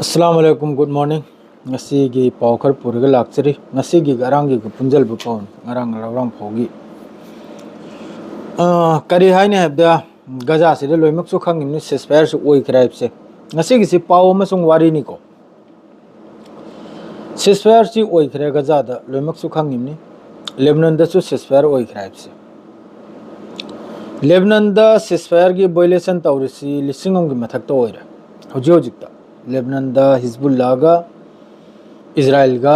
अस्सलाम वालेकुम good morning ngasi paw khar purga lakchari ngasi gi garang gi punjal bu pawn ngarang rawang phogi kari haine habda gaza se de loimak su khangim ni ceasefire su oi kraib se ngasi gi si paw ma sung wari ni ko ceasefire si oi kra gaza da loimak su khangim ni lebanon da su ceasefire oi kraib se lebanon da ceasefire gi violation tawrisi lisingom gi mathak to oira hoji hojik da lebanon da hizbullah ga Israel का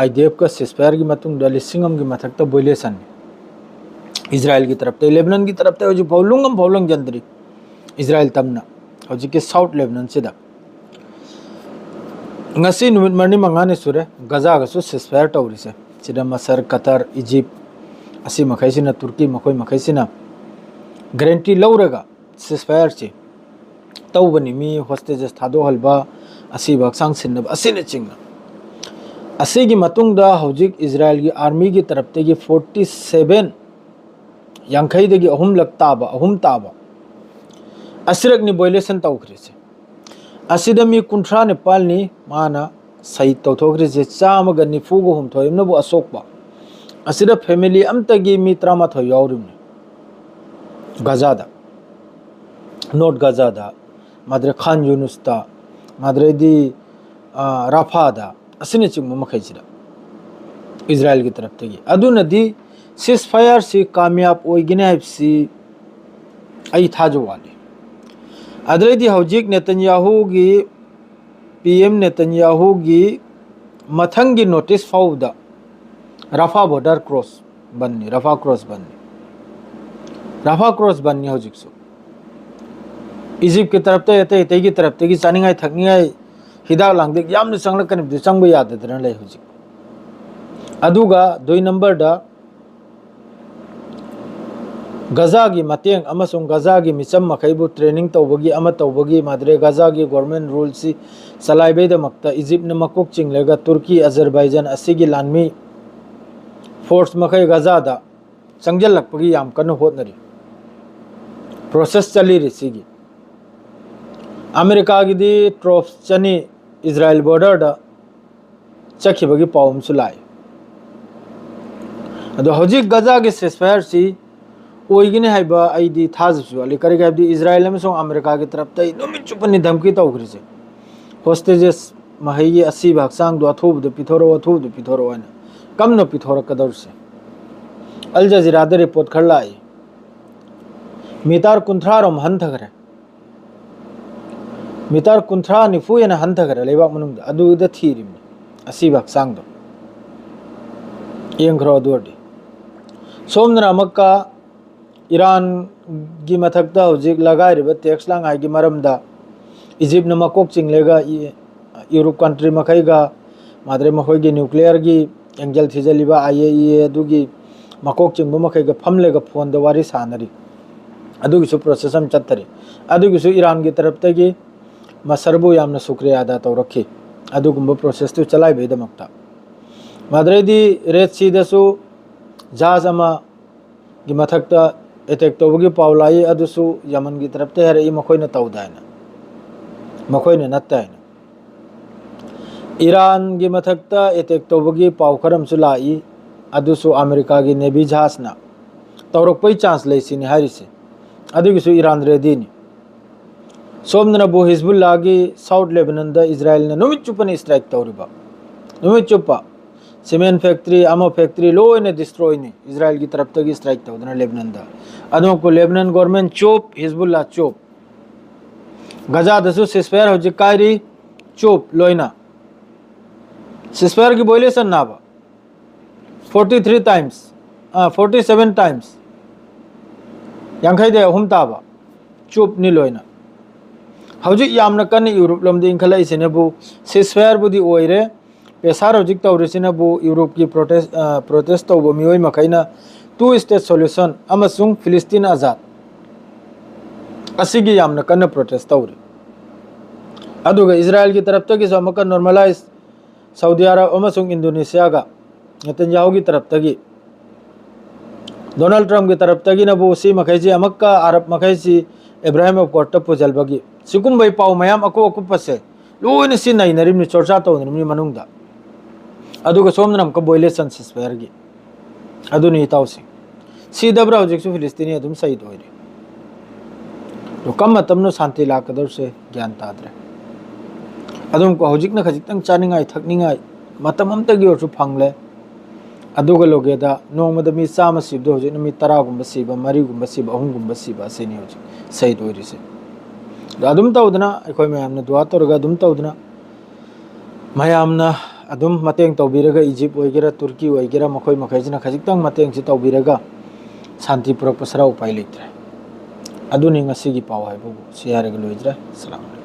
IDF का सिस्फायर की मतुंग लिसिंगम की मथक विलेसन Israel की तरफ Lebanon की तरफ हो भौलंग जंतरी Israel तमना हजी के साउथ लेबनान से ngasi numit marni mangane sure gaza ga su सिस्फायर तौरी से सिदा मसर कतर इजिप्ट असि मखैसिना तुर्की मखोय मखैसिना गारंटी लौरगा सिस्फायर से तौबनी मी होस्टेजेस थादो हलबा असि बक्सांग सिनब असिने चिंगना असी की मतुंगदा हौजिक इजराइल की आर्मी की तरफ ते 47 यांखई देगी अहुम ताबा असिरक नि वायलेशन तौखरे से असिदा मी कुंथ्रा नेपाल नि माना सही तौथोखरे से चाम ग निफु गो हम थोयम नबो अशोकबा असिदा फैमिली अमतगी मी 13 यावरिम गजादा नॉर्थ गजादा माद्रे खान यूनुस्ता माद्रे दी राफादा असने चिंग मखैसिदा इजराइल की तरफ तगी अदुनदी सिस्फायर से कामयाब ओइगिने हबसी आई थाजो वाले अदरेदी हौजिक नेतन्याहू की पीएम नेतन्याहू की मथंगी नोटिस फाउदा रफा बॉर्डर क्रॉस बननी रफा क्रॉस बननी हौजिक सो इजिप्ट की तरफ ते की तरफ ते की चानिंगाई थकनिगाई हिदा लांगदे यामने संगलकन बिदु संग याददरन ले हुजि अदुगा 2 नंबर दा गजा की मतेंग अमसुंग गजा की मिचम मखैबु ट्रेनिंग तौबगी अम तौबगी माद्रे गजा की गवर्नमेंट रूल सी सलाइबे द मक्ता इजिप्ट न मकोक चिंगलेगा तुर्की अजरबैजान असिगी लानमी फोर्स मखै गजा दा संगजल लकपगी याम कन होतनरी प्रोसेस चली रिसिगी अमेरिका की दी ट्रोप्स चनी इजराइल बॉर्डर दा चखिबगी पावम सुलाय अदो हौजिक गजा के सिस्फायर सी ओइगिने हाइबा आईदी थाजसु अली करी गाबदी इजराइल में सो अमेरिका की तरफ तई नुमिन चुपनी धमकी तौखरि से होस्टेजेस महई असि भागसांग दो अथुब दो पिथोरो आना कम न पिथोर कदर से अल जजीरा दे रिपोर्ट खरलाई मितार कुंथरारम हंथगरे मितार कुंथ्रा निफु येना हंथगरे लेबाक मनुंग अदुदा थीरिम असि भागसांग दो येंग्रो दुरदि सोमना मक्का ईरान की मथकता हुजिक लगाइरिबा टैक्स लांग आइगी मरमदा इजिप्ट न मकोक चिंगलेगा यूरोप कंट्री मखैगा माद्रे मखोइगी न्यूक्लियर की एंगल थिजलिबा आईएईए अदुगी मकोक चिंगबा मखैगा फमलेगा फोन द वारी सानरी अदुगी सु प्रोसेस हम चत्तरी अदुगी सु ईरान की तरफ तगी मसरबु यामना शुक्रिया अदा तौरखी अदुगुंबा प्रोसेस तु चलाई बेदमक्ता माद्रेदी रेड सी दसु जहाज अमा की मथकता अटैक तौबगी पावलाई अदुसु यमन की तरफ ते हरे मखोइना तौदायना मखोइना नत्तायना ईरान की मथकता अटैक तौबगी पावखरम सुलाई अदुसु अमेरिका की नेवी जहाजना तौरकपै चांस लेसिनि हारिसे अदुगिसु ईरान रेदीनि सोमनबु हिजबुल्लाह की साउथ लेबनान दा इजराइल ने नुमित चुपनी स्ट्राइक तौरिबा नुमित चुपा सीमेंट फैक्ट्री अमो फैक्ट्री लोने डिस्ट्रॉय ने इजराइल की तरफ तक स्ट्राइक तौदना लेबनान दा अदो को लेबनान गवर्नमेंट चोप हिजबुल्लाह चोप गजा दसु सिस्फायर हो जिकायरी चोप लोइना सिस्फायर की वायलेशन नाबा 43 टाइम्स 47 टाइम्स यांखै दे अहुम ताबा चोप नि लोइना हौजिक यामना कन यूरोप लमदि इंखला इसेनेबु सिस्फायर बुदी ओइरे पेसार हौजिक तौरिसिनेबु यूरोप की प्रोटेस्ट तौबो मियोय मखैना 2 स्टेट सॉल्यूशन अमसुंग फिलिस्तीन आजाद असिगी यामना कन प्रोटेस्ट तौरि अदुगा इजराइल की तरफ तगी समका नॉर्मलाइज सऊदी अरब अमसुंग इंडोनेशिया गा नेतन्याहू की तरफ तगी डोनाल्ड ट्रम्प की तरफ तगी नबु सी मखैजी अमक्का अरब मखैजी इब्राहिम ऑफ कोर्ट पुजलबगी सिकुम बै पाव मयाम अको अकुपसे लोन से नई चर्चा तौनरी मनुंगदा अदुगा सोमना हमका बोइलेशन सिस्पेयरगी अदुनी इताउसी सीदब्रा हौजिकसु फिलिस्तीनी अदुम सहीद होइरे तो कम मतमनो शांति लाकदर से ज्ञान ताद्रे अदुम को हौजिकना खजिकतंग चानिंगाई थकनिंगाई मतम अमतगी ओरसु फंगले अदुगा लोगेदा नोंगमदा मी चामा सिबदो हौजिकना मी 10 गुंबा सिबा 3 गुंबा सिबा 3 गुंबा सिबा सेनी हौजिक सहीद होइरिसे अदुम तौदना अखोय मयामना दुआ तौरगा अदुम तौदना मयामना अदुम मतेंग तौबिरगा इजिप्ट ओइगेरा तुर्की ओइगेरा मखोय मखैजना खजिकतंग मतेंग सि तौबिरगा शांति पुरक पसरा उपाय लेत्रे अदुनी ngasi gi paw hai bu siare ga loijra salam